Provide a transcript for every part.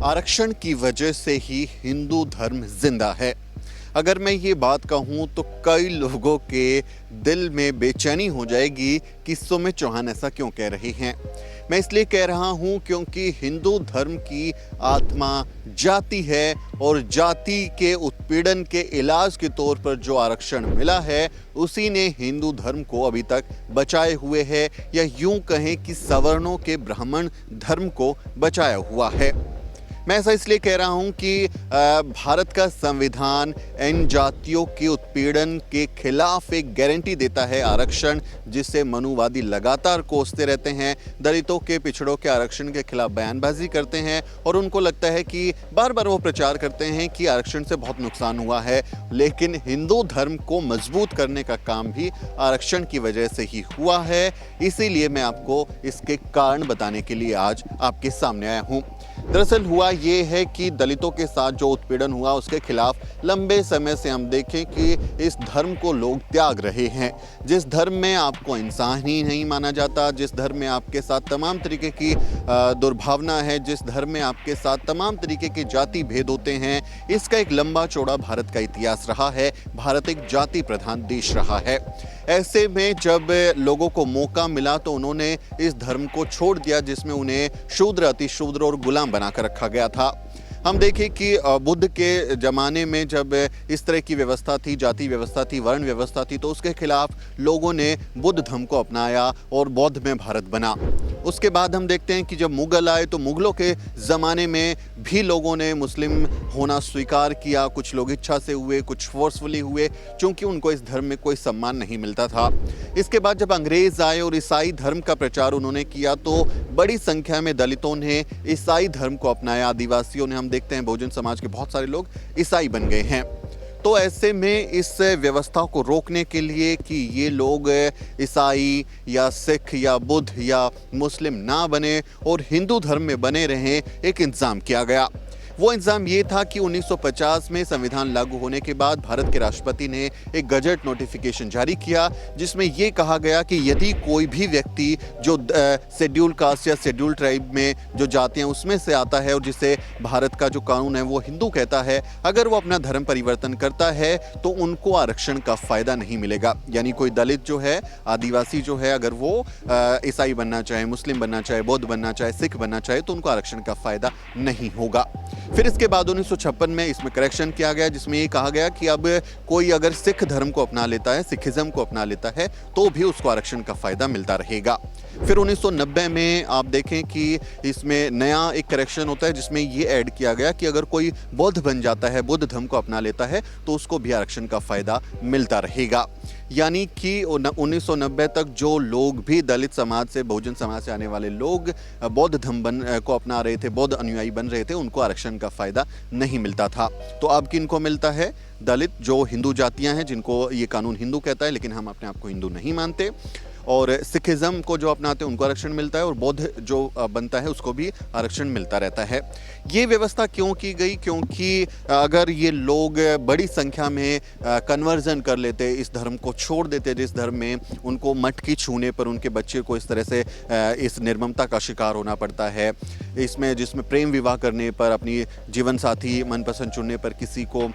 आरक्षण की वजह से ही हिंदू धर्म जिंदा है। अगर मैं ये बात कहूँ तो कई लोगों के दिल में बेचैनी हो जाएगी कि सुमित चौहान ऐसा क्यों कह रहे हैं। मैं इसलिए कह रहा हूँ क्योंकि हिंदू धर्म की आत्मा जाति है और जाति के उत्पीड़न के इलाज के तौर पर जो आरक्षण मिला है उसी ने हिंदू धर्म को अभी तक बचाए हुए है, या यूं कहें कि सवर्णों के ब्राह्मण धर्म को बचाया हुआ है। मैं ऐसा इसलिए कह रहा हूं कि भारत का संविधान इन जातियों के उत्पीड़न के खिलाफ एक गारंटी देता है, आरक्षण, जिससे मनुवादी लगातार कोसते रहते हैं, दलितों के पिछड़ों के आरक्षण के खिलाफ बयानबाजी करते हैं और उनको लगता है कि बार बार वो प्रचार करते हैं कि आरक्षण से बहुत नुकसान हुआ है, लेकिन हिंदू धर्म को मजबूत करने का काम भी आरक्षण की वजह से ही हुआ है। इसीलिए मैं आपको इसके कारण बताने के लिए आज आपके सामने आया हूँ। दरअसल हुआ ये है कि दलितों के साथ जो उत्पीड़न हुआ उसके खिलाफ लंबे समय से हम देखें कि इस धर्म को लोग त्याग रहे हैं। जिस धर्म में आपको इंसान ही नहीं माना जाता, जिस धर्म में आपके साथ तमाम तरीके की दुर्भावना है, जिस धर्म में आपके साथ तमाम तरीके के जाति भेद होते हैं, इसका एक लंबा चौड़ा भारत का इतिहास रहा है। भारत एक जाति प्रधान देश रहा है। ऐसे में जब लोगों को मौका मिला तो उन्होंने इस धर्म को छोड़ दिया जिसमें उन्हें शूद्र, अतिशूद्र और गुलाम बनाकर रखा गया था। हम देखें कि बुद्ध के ज़माने में जब इस तरह की व्यवस्था थी, जाति व्यवस्था थी, वर्ण व्यवस्था थी, तो उसके खिलाफ लोगों ने बुद्ध धर्म को अपनाया और बौद्ध में भारत बना। उसके बाद हम देखते हैं कि जब मुग़ल आए तो मुग़लों के ज़माने में भी लोगों ने मुस्लिम होना स्वीकार किया। कुछ लोग इच्छा से हुए, कुछ फोर्सफुली हुए, क्योंकि उनको इस धर्म में कोई सम्मान नहीं मिलता था। इसके बाद जब अंग्रेज़ आए और ईसाई धर्म का प्रचार उन्होंने किया तो बड़ी संख्या में दलितों ने ईसाई धर्म को अपनाया। आदिवासियों ने, हम देखते हैं बहुजन समाज के बहुत सारे लोग ईसाई बन गए हैं। तो ऐसे में इस व्यवस्था को रोकने के लिए कि ये लोग ईसाई या सिख या बुद्ध या मुस्लिम ना बने और हिंदू धर्म में बने रहें, एक इंतज़ाम किया गया। वो इंतज़ाम ये था कि 1950 में संविधान लागू होने के बाद भारत के राष्ट्रपति ने एक गजट नोटिफिकेशन जारी किया जिसमें ये कहा गया कि यदि कोई भी व्यक्ति जो शेड्यूल कास्ट या शेड्यूल ट्राइब में जो जातियां उसमें से आता है और जिसे भारत का जो कानून है वो हिंदू कहता है, अगर वो अपना धर्म परिवर्तन करता है तो उनको आरक्षण का फ़ायदा नहीं मिलेगा। यानी कोई दलित जो है, आदिवासी जो है, अगर वो ईसाई बनना चाहे, मुस्लिम बनना चाहे, बौद्ध बनना चाहे, सिख बनना चाहे, तो उनको आरक्षण का फ़ायदा नहीं होगा। फिर इसके बाद 1956 में इसमें करेक्शन किया गया जिसमें ये कहा गया कि अब कोई अगर सिख धर्म को अपना लेता है, सिखिज्म को अपना लेता है, तो भी उसको आरक्षण का फ़ायदा मिलता रहेगा। फिर 1990 में आप देखें कि इसमें नया एक करेक्शन होता है जिसमें ये ऐड किया गया कि अगर कोई बौद्ध बन जाता है, बुद्ध धर्म को अपना लेता है, तो उसको भी आरक्षण का फ़ायदा मिलता रहेगा। यानी कि 1990 तक जो लोग भी दलित समाज से, बहुजन समाज से आने वाले लोग बौद्ध धर्म को अपना रहे थे, बौद्ध अनुयायी बन रहे थे, उनको आरक्षण का फ़ायदा नहीं मिलता था। तो अब किनको मिलता है? दलित, जो हिंदू जातियां हैं जिनको ये कानून हिंदू कहता है लेकिन हम अपने आप को हिंदू नहीं मानते, और सिखिज्म को जो अपनाते हैं उनको आरक्षण मिलता है, और बौद्ध जो बनता है उसको भी आरक्षण मिलता रहता है। ये व्यवस्था क्यों की गई? क्योंकि अगर ये लोग बड़ी संख्या में कन्वर्जन कर लेते, इस धर्म को छोड़ देते जिस धर्म में उनको मटकी छूने पर उनके बच्चे को इस तरह से इस निर्ममता का शिकार होना पड़ता है, जिसमें प्रेम विवाह करने पर, अपनी जीवन साथी मनपसंद चुनने पर किसी को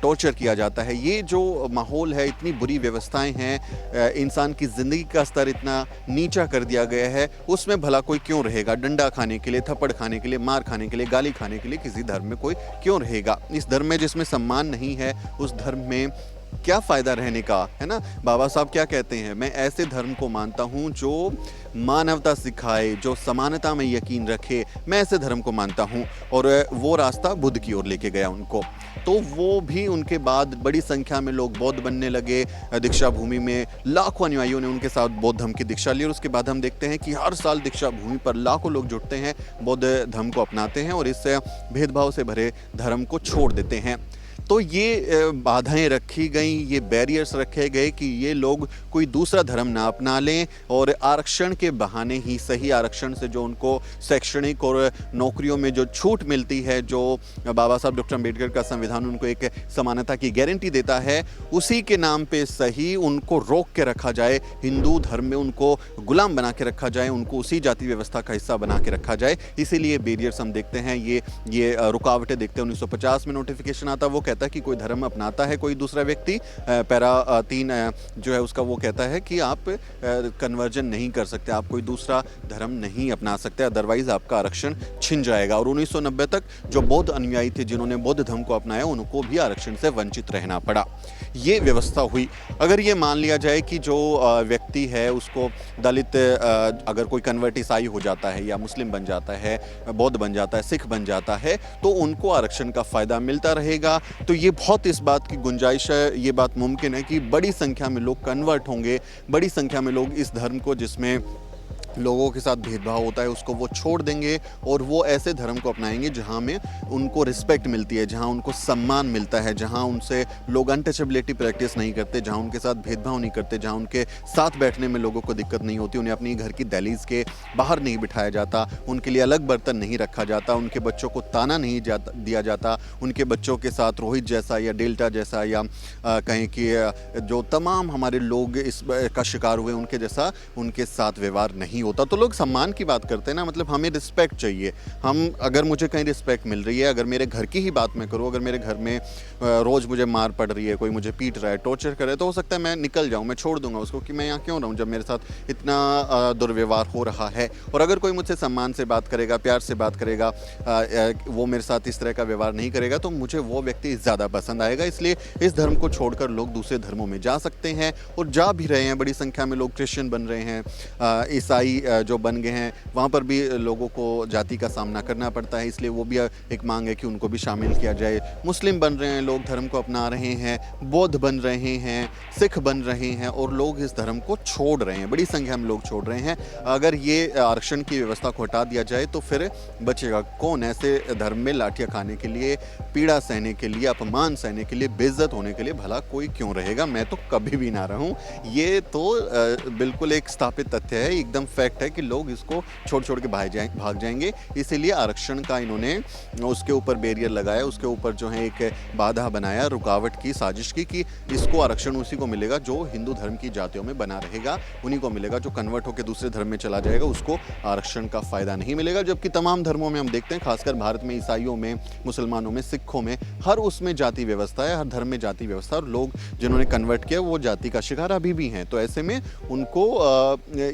टॉर्चर किया जाता है, ये जो माहौल है, इतनी बुरी व्यवस्थाएं हैं, इंसान की ज़िंदगी का स्तर इतना नीचा कर दिया गया है, उसमें भला कोई क्यों रहेगा? डंडा खाने के लिए, थप्पड़ खाने के लिए, मार खाने के लिए, गाली खाने के लिए किसी धर्म में कोई क्यों रहेगा? इस धर्म में जिसमें सम्मान नहीं है, उस धर्म में क्या फ़ायदा रहने का, है ना? बाबा साहब क्या कहते हैं? मैं ऐसे धर्म को मानता हूँ जो मानवता सिखाए, जो समानता में यकीन रखे, मैं ऐसे धर्म को मानता हूँ। और वो रास्ता बुद्ध की ओर लेके गया उनको। तो वो भी उनके बाद बड़ी संख्या में लोग बौद्ध बनने लगे। दीक्षा भूमि में लाखों अनुयायियों ने उनके साथ बौद्ध धर्म की दीक्षा ली और उसके बाद हम देखते हैं कि हर साल दीक्षा भूमि पर लाखों लोग जुटते हैं, बौद्ध धर्म को अपनाते हैं और इस भेदभाव से भरे धर्म को छोड़ देते हैं। तो ये बाधाएं रखी गई, ये बैरियर्स रखे गए कि ये लोग कोई दूसरा धर्म ना अपना लें और आरक्षण के बहाने ही सही, आरक्षण से जो उनको शैक्षणिक और नौकरियों में जो छूट मिलती है, जो बाबा साहब डॉक्टर अम्बेडकर का संविधान उनको एक समानता की गारंटी देता है, उसी के नाम पे सही उनको रोक के रखा जाए, हिंदू धर्म में उनको गुलाम बना के रखा जाए, उनको उसी जाति व्यवस्था का हिस्सा बना के रखा जाए। इसीलिए बैरियर्स हम देखते हैं, ये रुकावटें देखते हैं। 1950 में नोटिफिकेशन आता है, वो कहता है कि कोई धर्म अपनाता है कोई दूसरा व्यक्ति, पैरा 3 जो है उसका वो कहता है कि आप कन्वर्जन नहीं कर सकते, आप कोई दूसरा धर्म नहीं अपना सकते, अदरवाइज आपका आरक्षण छिन जाएगा। और 1990 तक जो बौद्ध अनुयायी थे जिन्होंने बौद्ध धर्म को अपनाया, उनको भी आरक्षण से वंचित रहना पड़ा। ये व्यवस्था हुई। अगर ये मान लिया जाए कि जो व्यक्ति है उसको दलित, अगर कोई कन्वर्ट ईसाई हो जाता है या मुस्लिम बन जाता है, बौद्ध बन जाता है, सिख बन जाता है, तो उनको आरक्षण का फ़ायदा मिलता रहेगा। तो ये बहुत इस बात की गुंजाइश है, ये बात मुमकिन है कि बड़ी संख्या में लोग कन्वर्ट होंगे, बड़ी संख्या में लोग इस धर्म को, जिसमें लोगों के साथ भेदभाव होता है, उसको वो छोड़ देंगे और वो ऐसे धर्म को अपनाएंगे जहाँ में उनको रिस्पेक्ट मिलती है, जहाँ उनको सम्मान मिलता है, जहाँ उनसे लोग अनटचेबिलिटी प्रैक्टिस नहीं करते, जहाँ उनके साथ भेदभाव नहीं करते, जहाँ उनके साथ बैठने में लोगों को दिक्कत नहीं होती, उन्हें अपनी घर की दहलीज के बाहर नहीं बिठाया जाता, उनके लिए अलग बर्तन नहीं रखा जाता, उनके बच्चों को ताना नहीं दिया जाता, उनके बच्चों के साथ रोहित जैसा या डेल्टा जैसा या कहें कि जो तमाम हमारे लोग इस का शिकार हुए उनके जैसा उनके साथ व्यवहार नहीं होता। तो लोग सम्मान की बात करते हैं ना, मतलब हमें रिस्पेक्ट चाहिए। हम, अगर मुझे कहीं रिस्पेक्ट मिल रही है, अगर मेरे घर की ही बात मैं करूँ, अगर मेरे घर में रोज़ मुझे मार पड़ रही है, कोई मुझे पीट रहा है, टॉर्चर कर रहा है, तो हो सकता है मैं निकल जाऊँ, मैं छोड़ दूंगा उसको कि मैं यहाँ क्यों रहूँ जब मेरे साथ इतना दुर्व्यवहार हो रहा है। और अगर कोई मुझसे सम्मान से बात करेगा, प्यार से बात करेगा, वो मेरे साथ इस तरह का व्यवहार नहीं करेगा, तो मुझे वो व्यक्ति ज़्यादा पसंद आएगा। इसलिए इस धर्म को छोड़कर लोग दूसरे धर्मों में जा सकते हैं और जा भी रहे हैं। बड़ी संख्या में लोग क्रिश्चियन बन रहे हैं, ईसाई जो बन गए हैं, वहाँ पर भी लोगों को जाति का सामना करना पड़ता है, इसलिए वो भी एक मांग है कि उनको भी शामिल किया जाए। मुस्लिम बन रहे हैं लोग, धर्म को अपना रहे हैं, बौद्ध बन रहे हैं, सिख बन रहे हैं और लोग इस धर्म को छोड़ रहे हैं, बड़ी संख्या में लोग छोड़ रहे हैं। अगर ये आरक्षण की व्यवस्था को हटा दिया जाए तो फिर बचेगा कौन ऐसे धर्म में लाठियाँ खाने के लिए, पीड़ा सहने के लिए, अपमान सहने के लिए, बेइज्जत होने के लिए भला कोई क्यों रहेगा? मैं तो कभी भी ना रहूं। ये तो बिल्कुल एक स्थापित तथ्य है, एकदम फैक्ट है कि लोग इसको छोड़ छोड़ के भाग जाएंगे। इसीलिए आरक्षण का इन्होंने उसके ऊपर बैरियर लगाया, उसके ऊपर जो है एक बाधा बनाया, रुकावट की, साजिश की कि इसको आरक्षण उसी को मिलेगा जो हिंदू धर्म की जातियों में बना रहेगा, उन्हीं को मिलेगा। जो कन्वर्ट होकर दूसरे धर्म में चला जाएगा उसको आरक्षण का फ़ायदा नहीं मिलेगा। जबकि तमाम धर्मों में हम देखते हैं, खासकर भारत में ईसाइयों में, मुसलमानों में, सिखों में, हर उसमें जाति व्यवस्था है, हर धर्म में जाति व्यवस्था, और लोग जिन्होंने कन्वर्ट किया वो जाति का शिकार अभी भी हैं। तो ऐसे में उनको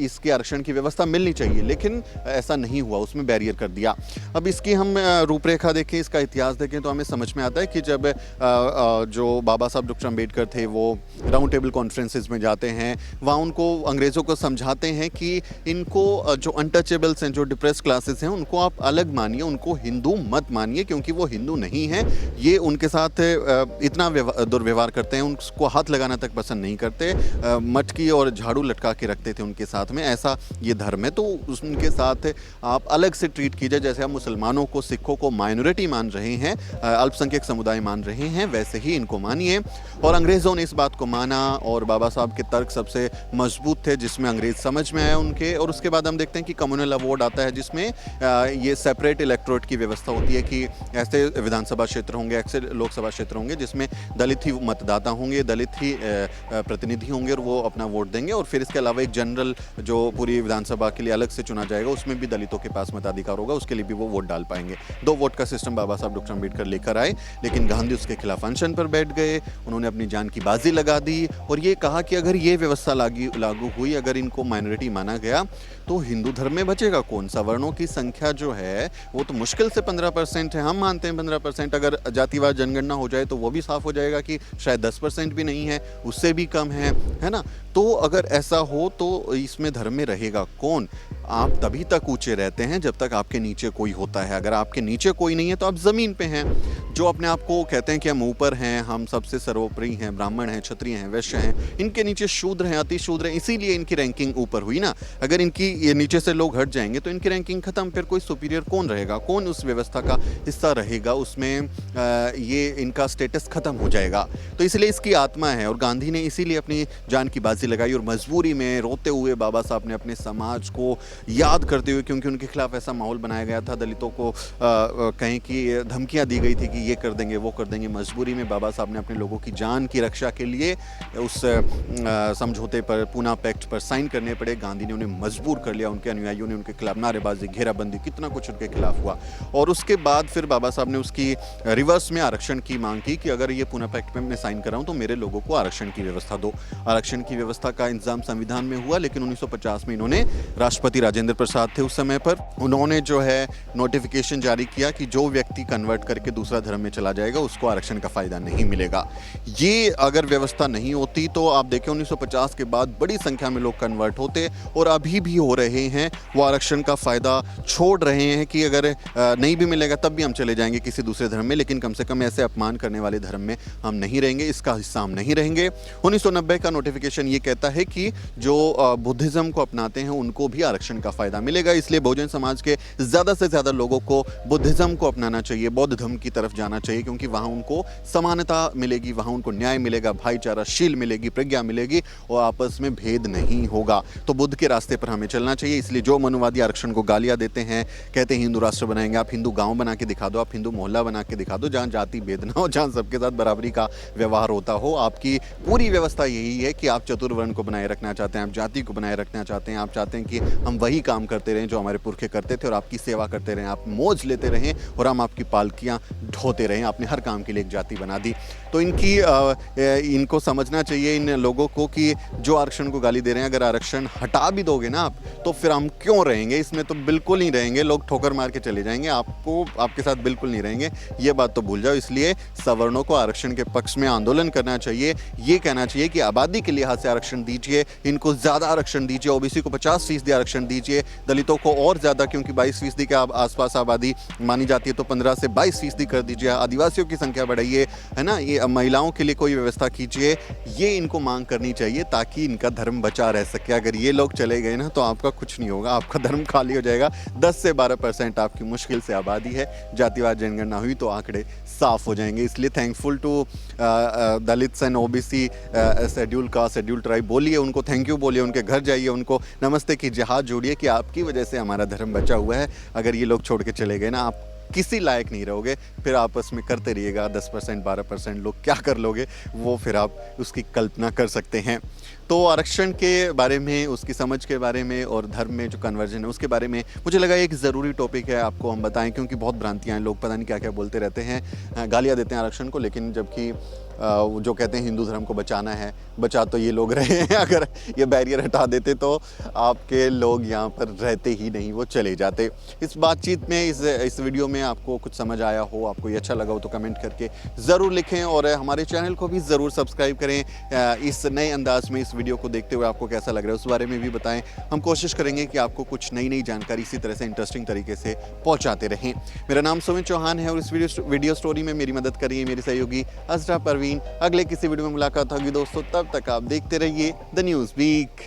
इसके आरक्षण की व्यवस्था मिलनी चाहिए, लेकिन ऐसा नहीं हुआ, उसमें बैरियर कर दिया। अब इसकी हम रूपरेखा देखें, इसका इतिहास देखें तो हमें समझ में आता है कि जब जो बाबा साहब डॉक्टर अम्बेडकर थे वो राउंड टेबल कॉन्फ्रेंसेस में जाते हैं, वहाँ उनको अंग्रेज़ों को समझाते हैं कि इनको जो अनटचेबल्स हैं, जो डिप्रेस क्लासेस हैं, उनको आप अलग मानिए, उनको हिंदू मत मानिए, क्योंकि वो हिंदू नहीं हैं। ये उनके साथ इतना दुर्व्यवहार करते हैं, उनको हाथ लगाना तक पसंद नहीं करते, मटकी और झाड़ू लटका के रखते थे उनके साथ में, ऐसा ये धर्म है। तो उनके साथ आप अलग से ट्रीट कीजिए, जैसे आप मुसलमानों को, सिखों को माइनॉरिटी मान रहे हैं, अल्पसंख्यक समुदाय मान रहे हैं, वैसे ही इनको मानिए। और अंग्रेज़ों ने इस बात को माना और बाबा साहब के तर्क सबसे मजबूत थे, जिसमें अंग्रेज़ समझ में आया उनके। और उसके बाद हम देखते हैं कि कम्युनल अवार्ड आता है, जिसमें ये सेपरेट इलेक्टोरेट की व्यवस्था होती है कि ऐसे विधानसभा क्षेत्र होंगे, ऐसे लोकसभा क्षेत्र होंगे जिसमें दलित ही मतदाता होंगे, दलित ही प्रतिनिधि होंगे और वो अपना वोट देंगे। और फिर इसके अलावा एक जनरल जो पूरी विधानसभा के लिए अलग से चुना जाएगा, उसमें भी दलितों के पास मताधिकार होगा, उसके लिए भी वो वोट डाल पाएंगे। 2 वोट का सिस्टम बाबा साहब डॉक्टर अम्बेडकर लेकर आए, लेकिन गांधी उसके खिलाफ अनशन पर बैठ गए, उन्होंने अपनी जान की बाजी लगा दी और ये कहा कि अगर ये व्यवस्था लागू हुई, अगर इनको माइनॉरिटी माना गया, तो हिंदू धर्म में बचेगा कौन? सवर्णों की संख्या जो है वो तो मुश्किल से 15% है, हम मानते हैं 15%, अगर जातिवार जनगणना हो जाए तो वो भी साफ हो जाएगा कि शायद 10% भी नहीं है, उससे भी कम है ना? तो अगर ऐसा हो तो इसमें धर्म में रहेगा रहेगा कौन? आप तभी तक ऊंचे रहते हैं जब तक आपके नीचे कोई होता है। अगर आपके नीचे कोई नहीं है तो आप ज़मीन पे हैं। जो अपने आप को कहते हैं कि हम ऊपर हैं, हम सबसे सर्वोपरि हैं, ब्राह्मण हैं, क्षत्रिय हैं, वैश्य हैं, इनके नीचे शूद्र हैं, अति शूद्र हैं, इसीलिए इनकी रैंकिंग ऊपर हुई ना। अगर इनकी ये नीचे से लोग हट जाएंगे तो इनकी रैंकिंग खत्म। फिर कोई सुपीरियर कौन रहेगा? कौन उस व्यवस्था का हिस्सा रहेगा? उसमें ये इनका स्टेटस खत्म हो जाएगा। तो इसलिए इसकी आत्मा है और गांधी ने इसीलिए अपनी जान की बाजी लगाई और मजबूरी में रोते हुए बाबा साहब ने अपने समाज को याद करते हुए, क्योंकि उनके खिलाफ ऐसा माहौल बनाया गया था, दलितों को कहीं की धमकियां दी गई थी कि ये कर देंगे वो कर देंगे। मजबूरी में बाबा साहब ने अपने लोगों की जान की रक्षा के लिए उस समझौते पर, पूना पैक्ट पर साइन करने पड़े। गांधी ने उन्हें मजबूर कर लिया। उनके अनुयायियों ने उनके खिलाफ नारेबाजी, घेराबंदी, कितना कुछ उनके खिलाफ हुआ। और उसके बाद फिर बाबा साहब ने उसकी रिवर्स में आरक्षण की मांग की कि अगर ये पूना पैक्ट में मैं साइन कर रहा हूँ तो मेरे लोगों को आरक्षण की व्यवस्था दो। आरक्षण की व्यवस्था का इंतजाम संविधान में हुआ, लेकिन 1950 में इन्होंने, राष्ट्रपति राजेंद्र प्रसाद थे उस समय पर, उन्होंने जो है नोटिफिकेशन जारी किया कि जो व्यक्ति कन्वर्ट करके दूसरा धर्म में चला जाएगा उसको आरक्षण का फायदा नहीं मिलेगा। ये अगर व्यवस्था नहीं होती तो आप देखें 1950 के बाद बड़ी संख्या में लोग कन्वर्ट होते और अभी भी हो रहे हैं। वो आरक्षण का फायदा छोड़ रहे हैं कि अगर नहीं भी मिलेगा तब भी हम चले जाएंगे किसी दूसरे धर्म में, लेकिन कम से कम ऐसे अपमान करने वाले धर्म में हम नहीं रहेंगे, इसका हिस्सा हम नहीं रहेंगे। 1990 का नोटिफिकेशन ये कहता है कि जो बुद्धिज्म को अपनाते हैं उनको भी आरक्षण का फायदा मिलेगा। इसलिए बहुजन समाज के ज़्यादा से ज़्यादा लोगों को बुद्धिज्म को अपनाना चाहिए, बौद्ध धर्म की तरफ जाना चाहिए, क्योंकि वहाँ उनको समानता मिलेगी, वहाँ उनको न्याय मिलेगा, भाईचाराशील मिलेगी, प्रज्ञा मिलेगी और आपस में भेद नहीं होगा। तो बुद्ध के रास्ते पर हमें चलना चाहिए। इसलिए जो मनुवादी आरक्षण को गालियाँ देते हैं, कहते हैं हिंदू राष्ट्र बनाएंगे, आप हिंदू गाँव बना के दिखा दो, आप हिंदू मोहल्ला बना के दिखा दो जहाँ जाति भेद ना हो, जहाँ सबके साथ बराबरी का व्यवहार होता हो। आपकी पूरी व्यवस्था यही है कि आप चतुर्वर्ण को बनाए रखना चाहते हैं, आप जाति को बनाए रखना चाहते हैं, आप चाहते हैं कि हम वही काम करते रहें जो हमारे पुरखे करते थे और आपकी सेवा करते रहें, आप मौज लेते रहें और हम आपकी पालकियाँ ढोते रहें। आपने हर काम के लिए एक जाति बना दी। तो इनको समझना चाहिए इन लोगों को कि जो आरक्षण को गाली दे रहे हैं, अगर आरक्षण हटा भी दोगे ना आप, तो फिर हम क्यों रहेंगे इसमें? तो बिल्कुल नहीं रहेंगे, लोग ठोकर मार के चले जाएंगे, आपको आपके साथ बिल्कुल नहीं रहेंगे, ये बात तो भूल जाओ। इसलिए सवर्णों को आरक्षण के पक्ष में आंदोलन करना चाहिए। ये कहना चाहिए कि आबादी के लिहाज से आरक्षण दीजिए, इनको ज़्यादा आरक्षण दीजिए, ओबीसी को 50% आरक्षण दीजिए, दलितों को और ज़्यादा, क्योंकि 22% के आसपास आबादी मानी जाती है, तो 15 से 22% कर दीजिए। आदिवासियों की संख्या बढ़ाइए, है ना, ये महिलाओं के लिए कोई व्यवस्था कीजिए। ये इनको मांग करनी चाहिए ताकि इनका धर्म बचा रह सके। अगर ये लोग चले गए ना तो आपका कुछ नहीं होगा, आपका धर्म खाली हो जाएगा। 10 से 12% आपकी मुश्किल से आबादी है। जातिवाद जनगणना हुई तो आंकड़े साफ हो जाएंगे। इसलिए thankful to Dalits and OBC schedule caste, schedule tribe बोलिए उनको, थैंक यू बोलिए, उनके घर जाइए, उनको नमस्ते कीजिए, हाथ जोड़िए कि आपकी वजह से हमारा धर्म बचा हुआ है। अगर ये लोग छोड़ के चले गए ना, आप किसी लायक नहीं रहोगे। फिर आपस में करते रहिएगा, 10% 12% लोग क्या कर लोगे वो फिर आप उसकी कल्पना कर सकते हैं। तो आरक्षण के बारे में, उसकी समझ के बारे में और धर्म में जो कन्वर्जन है उसके बारे में मुझे लगा एक ज़रूरी टॉपिक है आपको हम बताएं, क्योंकि बहुत भ्रांतियाँ हैं, लोग पता नहीं क्या क्या बोलते रहते हैं, गालियाँ देते हैं आरक्षण को, लेकिन जबकि जो कहते हैं हिंदू धर्म को बचाना है, बचा तो ये लोग रहे हैं। अगर ये बैरियर हटा देते तो आपके लोग यहाँ पर रहते ही नहीं, वो चले जाते। इस बातचीत में, इस वीडियो में आपको कुछ समझ आया हो, आपको ये अच्छा लगा हो तो कमेंट करके ज़रूर लिखें और हमारे चैनल को भी ज़रूर सब्सक्राइब करें। इस नए अंदाज में इस वीडियो को देखते हुए आपको कैसा लग रहा है उस बारे में भी बताएं। हम कोशिश करेंगे कि आपको कुछ नई जानकारी इसी तरह से इंटरेस्टिंग तरीके से पहुँचाते रहें। मेरा नाम सुमित चौहान है और इस वीडियो स्टोरी में मेरी मदद करिए मेरे सहयोगी अजरा परवीन। अगले किसी वीडियो में मुलाकात होगी दोस्तों, तब तक आप देखते रहिए द न्यूज़ वीक।